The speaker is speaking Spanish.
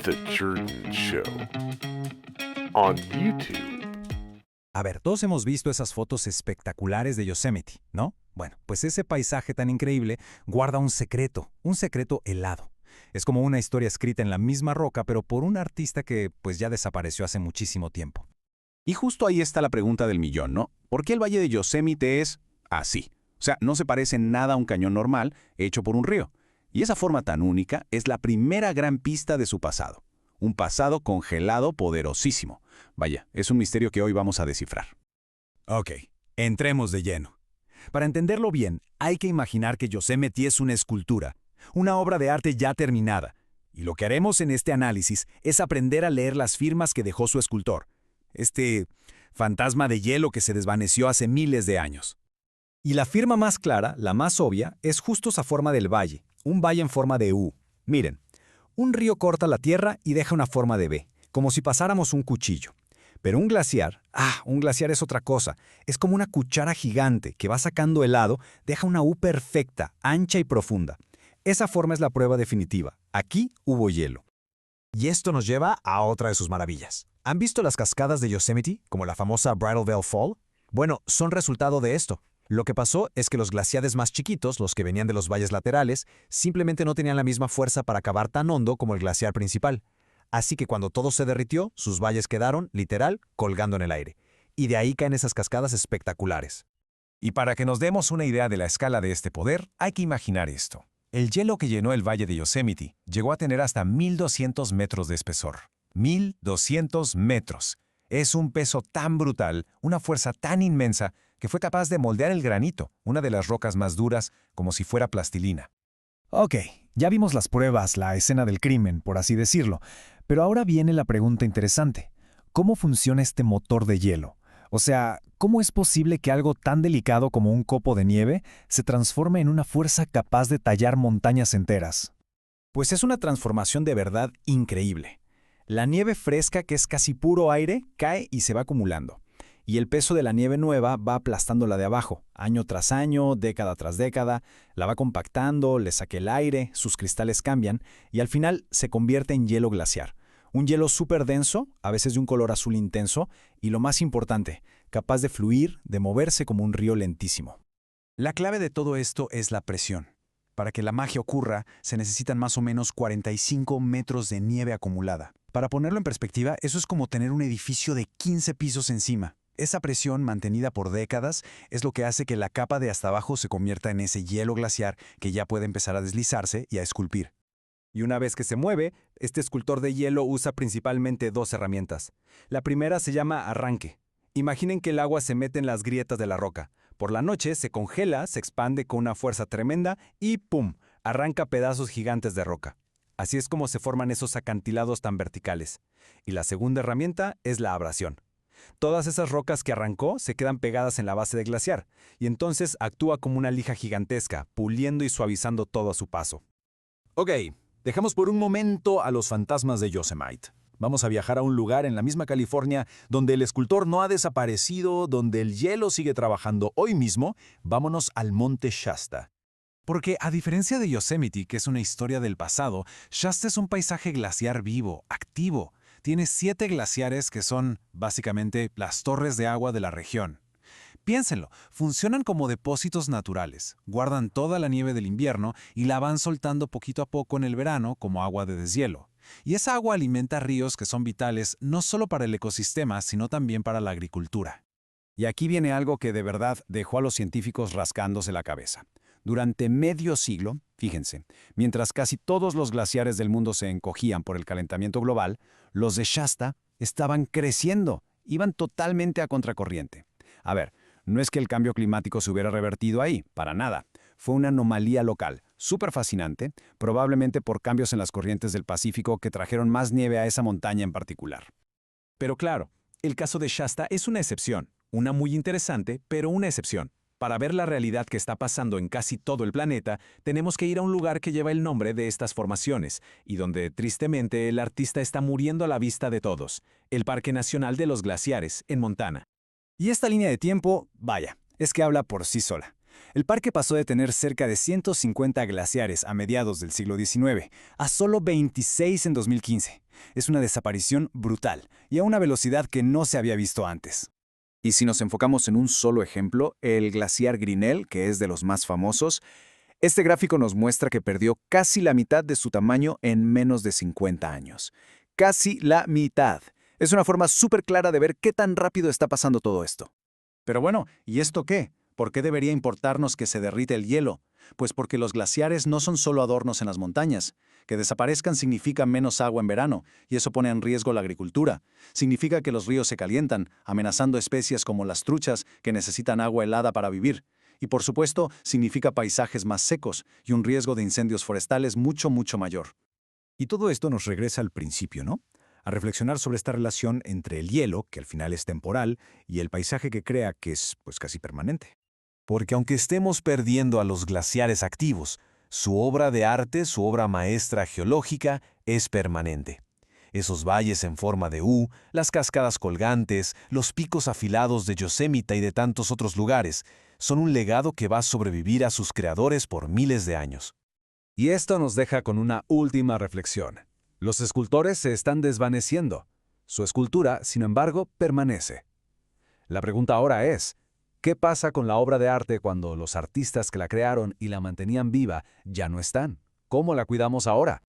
The Jordan Show on YouTube. A ver, todos hemos visto esas fotos espectaculares de Yosemite, ¿no? Bueno, pues ese paisaje tan increíble guarda un secreto helado. Es como una historia escrita en la misma roca, pero por un artista que pues ya desapareció hace muchísimo tiempo. Y justo ahí está la pregunta del millón, ¿no? ¿Por qué el Valle de Yosemite es así? O sea, no se parece en nada a un cañón normal hecho por un río. Y esa forma tan única es la primera gran pista de su pasado. Un pasado congelado poderosísimo. Vaya, es un misterio que hoy vamos a descifrar. Ok, entremos de lleno. Para entenderlo bien, hay que imaginar que Yosemite es una escultura, una obra de arte ya terminada. Y lo que haremos en este análisis es aprender a leer las firmas que dejó su escultor. Este fantasma de hielo que se desvaneció hace miles de años. Y la firma más clara, la más obvia, es justo esa forma del valle, un valle en forma de U. Miren, un río corta la tierra y deja una forma de V, como si pasáramos un cuchillo. Pero un glaciar es otra cosa. Es como una cuchara gigante que va sacando helado, deja una U perfecta, ancha y profunda. Esa forma es la prueba definitiva. Aquí hubo hielo. Y esto nos lleva a otra de sus maravillas. ¿Han visto las cascadas de Yosemite, como la famosa Bridal Veil Fall? Bueno, son resultado de esto. Lo que pasó es que los glaciares más chiquitos, los que venían de los valles laterales, simplemente no tenían la misma fuerza para cavar tan hondo como el glaciar principal. Así que cuando todo se derritió, sus valles quedaron, literal, colgando en el aire. Y de ahí caen esas cascadas espectaculares. Y para que nos demos una idea de la escala de este poder, hay que imaginar esto. El hielo que llenó el valle de Yosemite llegó a tener hasta 1.200 metros de espesor. 1.200 metros. Es un peso tan brutal, una fuerza tan inmensa, que fue capaz de moldear el granito, una de las rocas más duras, como si fuera plastilina. Ok, ya vimos las pruebas, la escena del crimen, por así decirlo. Pero ahora viene la pregunta interesante. ¿Cómo funciona este motor de hielo? O sea, ¿cómo es posible que algo tan delicado como un copo de nieve se transforme en una fuerza capaz de tallar montañas enteras? Pues es una transformación de verdad increíble. La nieve fresca, que es casi puro aire, cae y se va acumulando. Y el peso de la nieve nueva va aplastando la de abajo, año tras año, década tras década, la va compactando, le saca el aire, sus cristales cambian y al final se convierte en hielo glaciar. Un hielo súper denso, a veces de un color azul intenso, y lo más importante, capaz de fluir, de moverse como un río lentísimo. La clave de todo esto es la presión. Para que la magia ocurra, se necesitan más o menos 45 metros de nieve acumulada. Para ponerlo en perspectiva, eso es como tener un edificio de 15 pisos encima. Esa presión, mantenida por décadas, es lo que hace que la capa de hasta abajo se convierta en ese hielo glaciar que ya puede empezar a deslizarse y a esculpir. Y una vez que se mueve, este escultor de hielo usa principalmente dos herramientas. La primera se llama arranque. Imaginen que el agua se mete en las grietas de la roca. Por la noche se congela, se expande con una fuerza tremenda y ¡pum!, arranca pedazos gigantes de roca. Así es como se forman esos acantilados tan verticales. Y la segunda herramienta es la abrasión. Todas esas rocas que arrancó se quedan pegadas en la base del glaciar, y entonces actúa como una lija gigantesca, puliendo y suavizando todo a su paso. Ok, dejamos por un momento a los fantasmas de Yosemite. Vamos a viajar a un lugar en la misma California donde el escultor no ha desaparecido, donde el hielo sigue trabajando hoy mismo. Vámonos al monte Shasta. Porque a diferencia de Yosemite, que es una historia del pasado, Shasta es un paisaje glaciar vivo, activo. Tiene 7 glaciares que son, básicamente, las torres de agua de la región. Piénsenlo, funcionan como depósitos naturales, guardan toda la nieve del invierno y la van soltando poquito a poco en el verano como agua de deshielo. Y esa agua alimenta ríos que son vitales no solo para el ecosistema, sino también para la agricultura. Y aquí viene algo que de verdad dejó a los científicos rascándose la cabeza. Durante medio siglo, fíjense, mientras casi todos los glaciares del mundo se encogían por el calentamiento global, los de Shasta estaban creciendo, iban totalmente a contracorriente. A ver, no es que el cambio climático se hubiera revertido ahí, para nada. Fue una anomalía local, súper fascinante, probablemente por cambios en las corrientes del Pacífico que trajeron más nieve a esa montaña en particular. Pero claro, el caso de Shasta es una excepción, una muy interesante, pero una excepción. Para ver la realidad que está pasando en casi todo el planeta, tenemos que ir a un lugar que lleva el nombre de estas formaciones y donde, tristemente, el artista está muriendo a la vista de todos, el Parque Nacional de los Glaciares, en Montana. Y esta línea de tiempo, vaya, es que habla por sí sola. El parque pasó de tener cerca de 150 glaciares a mediados del siglo XIX a solo 26 en 2015. Es una desaparición brutal y a una velocidad que no se había visto antes. Y si nos enfocamos en un solo ejemplo, el glaciar Grinnell, que es de los más famosos, este gráfico nos muestra que perdió casi la mitad de su tamaño en menos de 50 años. Casi la mitad. Es una forma súper clara de ver qué tan rápido está pasando todo esto. Pero bueno, ¿y esto qué? ¿Por qué debería importarnos que se derrite el hielo? Pues porque los glaciares no son solo adornos en las montañas. Que desaparezcan significa menos agua en verano, y eso pone en riesgo la agricultura. Significa que los ríos se calientan, amenazando especies como las truchas que necesitan agua helada para vivir. Y por supuesto, significa paisajes más secos y un riesgo de incendios forestales mucho mayor. Y todo esto nos regresa al principio, ¿no? A reflexionar sobre esta relación entre el hielo, que al final es temporal, y el paisaje que crea, que es pues casi permanente. Porque aunque estemos perdiendo a los glaciares activos, su obra de arte, su obra maestra geológica, es permanente. Esos valles en forma de U, las cascadas colgantes, los picos afilados de Yosemite y de tantos otros lugares, son un legado que va a sobrevivir a sus creadores por miles de años. Y esto nos deja con una última reflexión. Los escultores se están desvaneciendo. Su escultura, sin embargo, permanece. La pregunta ahora es, ¿qué pasa con la obra de arte cuando los artistas que la crearon y la mantenían viva ya no están? ¿Cómo la cuidamos ahora?